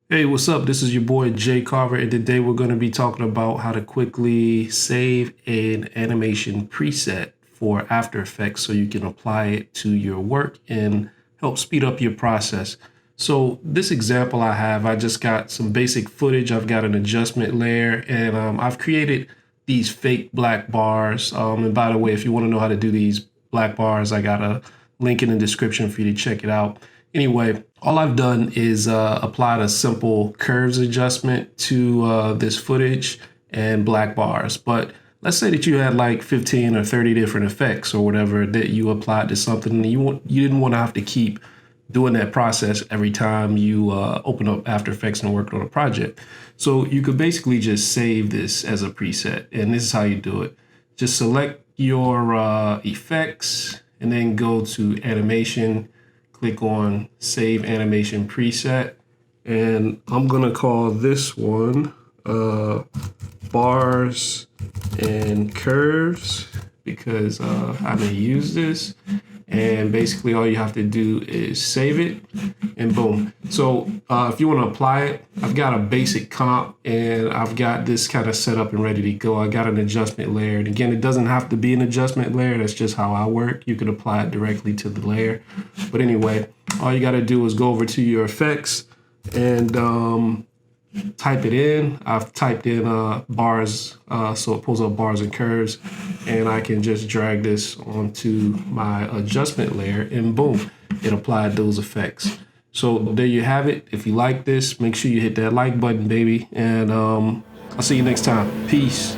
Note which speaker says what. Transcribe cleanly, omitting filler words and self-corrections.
Speaker 1: Hey, what's up? This is your boy Jay Carver, and today we're going to be talking about how to quickly save an animation preset for After Effects so you can apply it to your work and help speed up your process. So, this example I just got some basic footage. I've got an adjustment layer, and I've created these fake black bars. And by the way, if you want to know how to do these black bars, I got a link in the description for you to check it out. Anyway, all I've done is applied a simple curves adjustment to this footage and black bars. But let's say that you had like 15 or 30 different effects or whatever that you applied to something, and you didn't want to have to keep doing that process every time you open up After Effects and work on a project. So you could basically just save this as a preset, and this is how you do it. Just select your effects and then go to animation, click on save animation preset, and I'm gonna call this one bars and curves because I may use this. And basically all you have to do is save it and boom. So if you want to apply it, I've got a basic comp and I've got this kind of set up and ready to go. I got an adjustment layer. And again, it doesn't have to be an adjustment layer. That's just how I work. You can apply it directly to the layer. But anyway, all you got to do is go over to your effects and type it in. I've typed in bars, so it pulls up bars and curves, and I can just drag this onto my adjustment layer, and boom, it applied those effects. So there you have it. If you like this, make sure you hit that like button, baby, and I'll see you next time. Peace.